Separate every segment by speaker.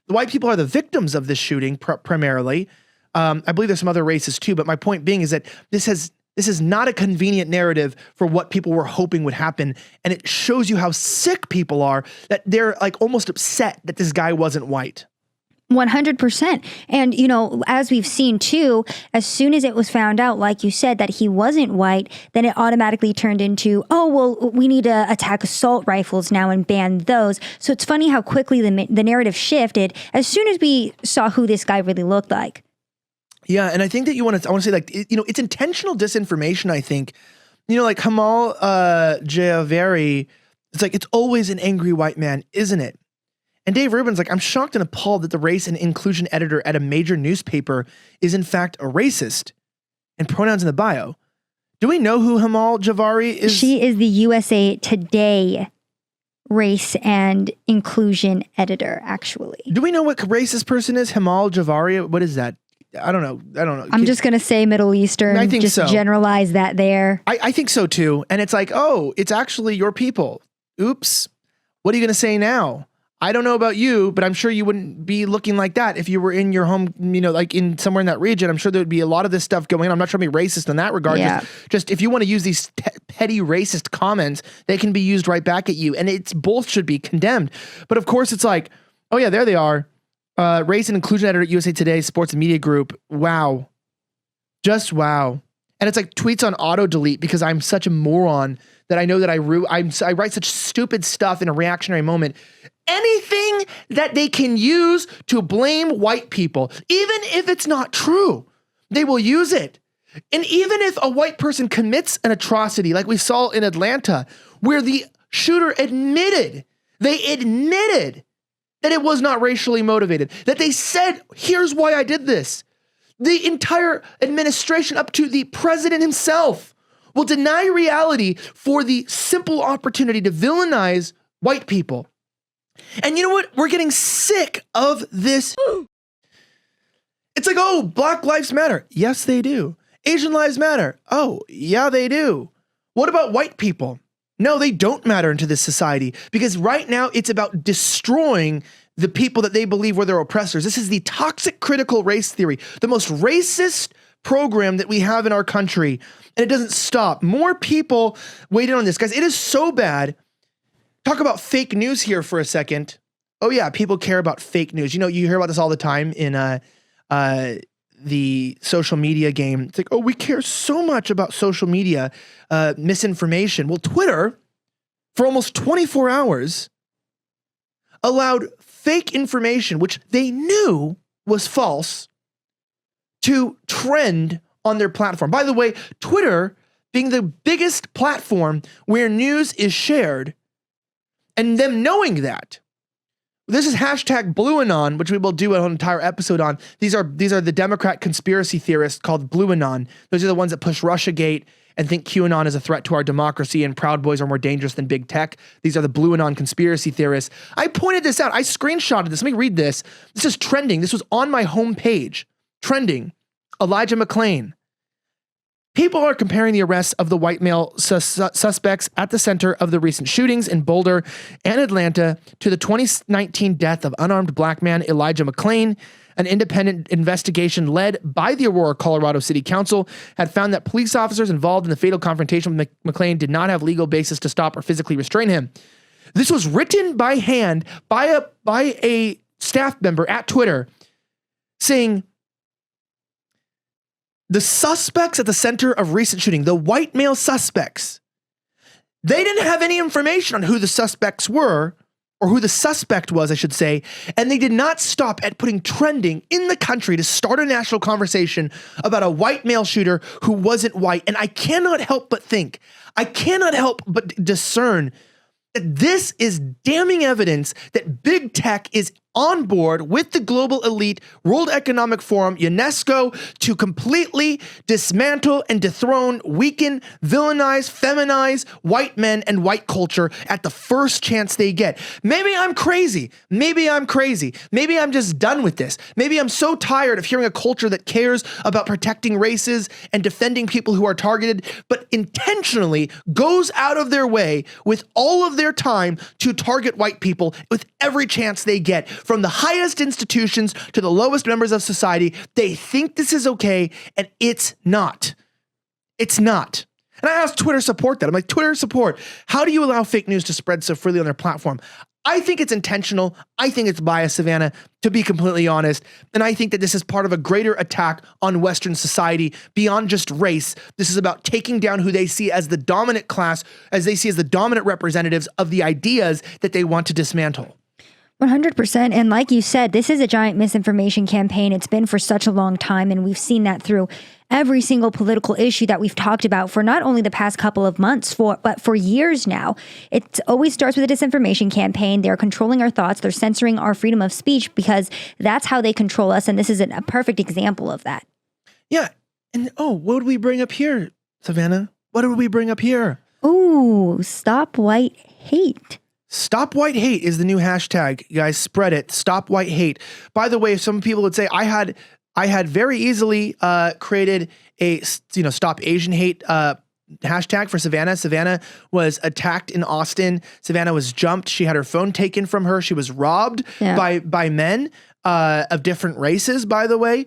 Speaker 1: The white people are the victims of this shooting primarily. I believe there's some other races too, but my point being is that this is not a convenient narrative for what people were hoping would happen. And it shows you how sick people are, that they're like almost upset that this guy wasn't white.
Speaker 2: 100%. And, you know, as we've seen too, as soon as it was found out, like you said, that he wasn't white, then it automatically turned into, oh, well, we need to attack assault rifles now and ban those. So it's funny how quickly the narrative shifted as soon as we saw who this guy really looked like.
Speaker 1: Yeah. And I think that I want to say, like, you know, it's intentional disinformation, I think. You know, like Hamal Javari, it's like, it's always an angry white man, isn't it? And Dave Rubin's like, I'm shocked and appalled that the race and inclusion editor at a major newspaper is in fact a racist. And pronouns in the bio. Do we know who Hamal Javari is?
Speaker 2: She is the USA Today race and inclusion editor, actually.
Speaker 1: Do we know what race this person is? Hamal Javari? What is that? I don't know.
Speaker 2: I'm just going to say Middle Eastern.
Speaker 1: I think
Speaker 2: just
Speaker 1: so.
Speaker 2: Generalize that there.
Speaker 1: I think so too. And it's like, oh, it's actually your people. Oops. What are you going to say now? I don't know about you, but I'm sure you wouldn't be looking like that if you were in your home, you know, like in somewhere in that region. I'm sure there would be a lot of this stuff going on. I'm not trying to be racist in that regard.
Speaker 2: Yeah.
Speaker 1: Just if you want to use these petty racist comments, they can be used right back at you. And it's both should be condemned. But of course, it's like, oh yeah, there they are. Race and inclusion editor at USA Today Sports and Media Group. Wow. Just wow. And it's like tweets on auto delete because I'm such a moron that I know that I write such stupid stuff in a reactionary moment. Anything that they can use to blame white people, even if it's not true, they will use it. And even if a white person commits an atrocity, like we saw in Atlanta, where the shooter admitted that it was not racially motivated, that they said, here's why I did this. The entire administration, up to the president himself, will deny reality for the simple opportunity to villainize white people. And you know what? We're getting sick of this. It's like, oh, Black Lives Matter. Yes, they do. Asian Lives Matter. Oh, yeah, they do. What about white people? No, they don't matter into this society because right now it's about destroying the people that they believe were their oppressors. This is the toxic critical race theory, the most racist program that we have in our country. And it doesn't stop. More people weighed in on this. Guys, it is so bad. Talk about fake news here for a second. Oh yeah, people care about fake news. You know, you hear about this all the time in the social media game. It's like, oh, we care so much about social media misinformation. Well, Twitter, for almost 24 hours, allowed fake information, which they knew was false, to trend on their platform. By the way, Twitter being the biggest platform where news is shared, and them knowing that. This is hashtag BlueAnon, which we will do an entire episode on. These are the Democrat conspiracy theorists called BlueAnon. Those are the ones that push Russiagate and think QAnon is a threat to our democracy and Proud Boys are more dangerous than big tech. These are the BlueAnon conspiracy theorists. I pointed this out. I screenshotted this. Let me read this. This is trending. This was on my homepage. Trending. Elijah McClain. People are comparing the arrests of the white male suspects at the center of the recent shootings in Boulder and Atlanta to the 2019 death of unarmed black man Elijah McClain. An independent investigation led by the Aurora, Colorado City Council had found that police officers involved in the fatal confrontation with McClain did not have legal basis to stop or physically restrain him. This was written by hand by a staff member at Twitter saying, the suspects at the center of recent shooting, the white male suspects, they didn't have any information on who the suspects were, or who the suspect was, I should say, and they did not stop at putting trending in the country to start a national conversation about a white male shooter who wasn't white. And I cannot help but think, I cannot help but discern that this is damning evidence that big tech is on board with the global elite, World Economic Forum, UNESCO, to completely dismantle and dethrone, weaken, villainize, feminize white men and white culture at the first chance they get. Maybe I'm crazy. Maybe I'm crazy. Maybe I'm just done with this. Maybe I'm so tired of hearing a culture that cares about protecting races and defending people who are targeted, but intentionally goes out of their way with all of their time to target white people with every chance they get. from the highest institutions to the lowest members of society. They think this is okay, and it's not. It's not. And I asked Twitter support that. I'm like, Twitter support, how do you allow fake news to spread so freely on their platform? I think it's intentional. I think it's biased, Savannah, to be completely honest. And I think that this is part of a greater attack on Western society beyond just race. This is about taking down who they see as the dominant class, as they see as the dominant representatives of the ideas that they want to dismantle.
Speaker 2: 100%. And like you said, this is a giant misinformation campaign. It's been for such a long time, and we've seen that through every single political issue that we've talked about for not only the past couple of months, but for years now. It always starts with a disinformation campaign. They're controlling our thoughts. They're censoring our freedom of speech because that's how they control us. And this is a perfect example of that.
Speaker 1: Yeah. And what did we bring up here, Savannah? What did we bring up here?
Speaker 2: Ooh, stop white hate.
Speaker 1: Stop white hate is the new hashtag. You guys, spread it. Stop white hate. By the way, some people would say I had very easily created a stop Asian hate hashtag for Savannah. Savannah was attacked in Austin. Savannah was jumped. She had her phone taken from her. She was robbed by men of different races, by the way.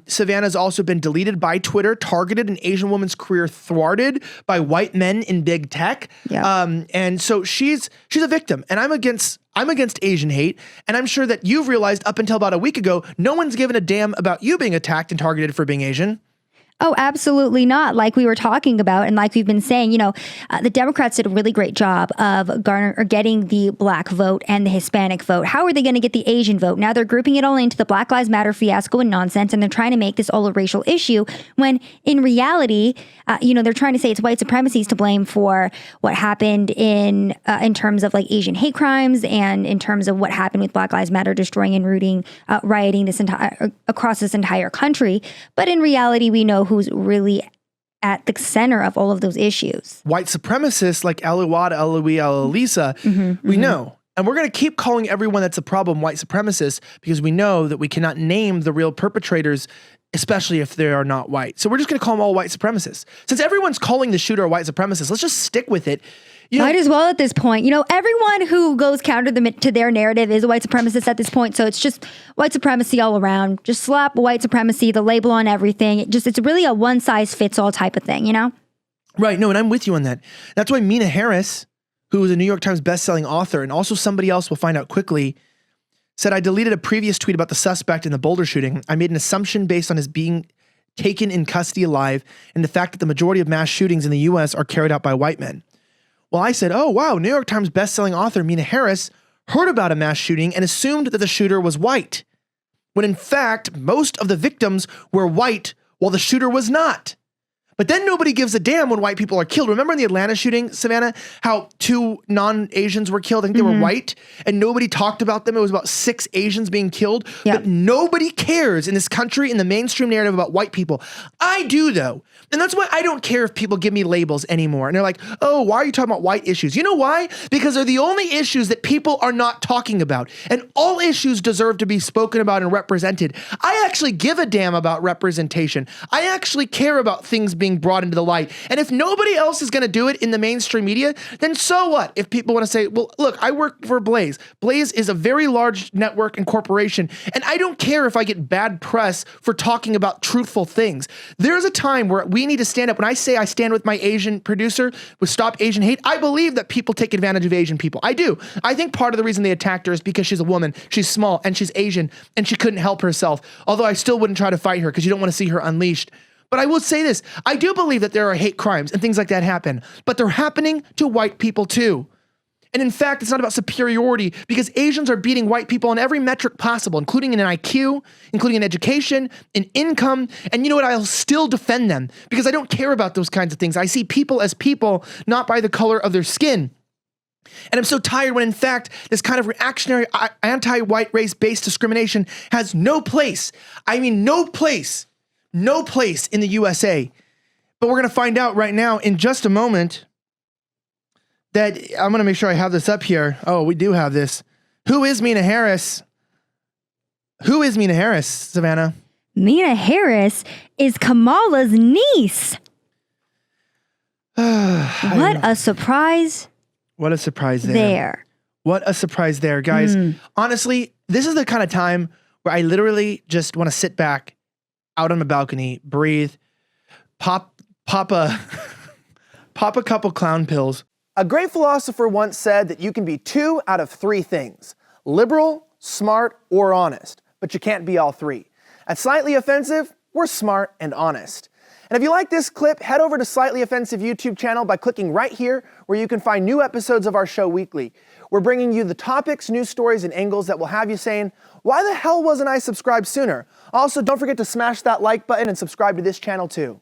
Speaker 1: Savannah's also been deleted by Twitter, targeted, an Asian woman's career thwarted by white men in big tech. And so she's a victim, and I'm against Asian hate. And I'm sure that you've realized up until about a week ago, no one's given a damn about you being attacked and targeted for being Asian.
Speaker 2: Oh, absolutely not. Like we were talking about, and like we've been saying, the Democrats did a really great job of getting the black vote and the Hispanic vote. How are they going to get the Asian vote? Now they're grouping it all into the Black Lives Matter fiasco and nonsense, and they're trying to make this all a racial issue when in reality, they're trying to say it's white supremacy is to blame for what happened in terms of like Asian hate crimes and in terms of what happened with Black Lives Matter destroying and rioting across this entire country. But in reality, we know who's really at the center of all of those issues.
Speaker 1: White supremacists like Elouad, Elisa, we know. And we're going to keep calling everyone that's a problem white supremacists because we know that we cannot name the real perpetrators, especially if they are not white. So we're just going to call them all white supremacists. Since everyone's calling the shooter a white supremacist, let's just stick with it.
Speaker 2: Might as well at this point. Everyone who goes counter to their narrative is a white supremacist at this point. So it's just white supremacy all around. Just slap white supremacy, the label on everything. It's really a one size fits all type of thing, Right.
Speaker 1: No, and I'm with you on that. That's why Mina Harris, who is a New York Times bestselling author, and also somebody else we'll find out quickly, said, I deleted a previous tweet about the suspect in the Boulder shooting. I made an assumption based on his being taken in custody alive and the fact that the majority of mass shootings in the U.S. are carried out by white men. Well, I said, oh, wow, New York Times bestselling author Mina Harris heard about a mass shooting and assumed that the shooter was white, when in fact, most of the victims were white while the shooter was not. But then nobody gives a damn when white people are killed. Remember in the Atlanta shooting, Savannah, how 2 non-Asians were killed? I think they were white, and nobody talked about them. It was about 6 Asians being killed. But nobody cares in this country in the mainstream narrative about white people. I do, though. And that's why I don't care if people give me labels anymore. And they're like, oh, why are you talking about white issues? You know why? Because they're the only issues that people are not talking about. And all issues deserve to be spoken about and represented. I actually give a damn about representation. I actually care about things being brought into the light. And if nobody else is going to do it in the mainstream media, then so what? If people want to say, well, look, I work for Blaze. Blaze is a very large network and corporation. And I don't care if I get bad press for talking about truthful things. There's a time where we need to stand up. When I say I stand with my Asian producer with Stop Asian Hate, I believe that people take advantage of Asian people. I do. I think part of the reason they attacked her is because she's a woman, she's small, and she's Asian, and she couldn't help herself. Although I still wouldn't try to fight her because you don't want to see her unleashed. But I will say this, I do believe that there are hate crimes and things like that happen, but they're happening to white people too. And in fact, it's not about superiority because Asians are beating white people on every metric possible, including in IQ, including in education, in income. And you know what? I'll still defend them because I don't care about those kinds of things. I see people as people, not by the color of their skin. And I'm so tired when, in fact, this kind of reactionary anti-white race-based discrimination has no place. I mean, no place in the USA. But we're going to find out right now in just a moment that I'm going to make sure I have this up here. Oh, we do have this. Who is Mina Harris? Who is Mina Harris, Savannah?
Speaker 2: Mina Harris is Kamala's niece. What a surprise.
Speaker 1: What a surprise there. What a surprise there, guys. Honestly, This is the kind of time where I literally just want to sit back out on the balcony, breathe, pop a pop a couple clown pills.
Speaker 3: A great philosopher once said that you can be 2 out of 3 things: liberal, smart, or honest, but you can't be all 3. At Slightly Offensive, we're smart and honest. And if you like this clip, head over to Slightly Offensive YouTube channel by clicking right here, where you can find new episodes of our show weekly. We're bringing you the topics, news stories, and angles that will have you saying, why the hell wasn't I subscribed sooner? Also, don't forget to smash that like button and subscribe to this channel too.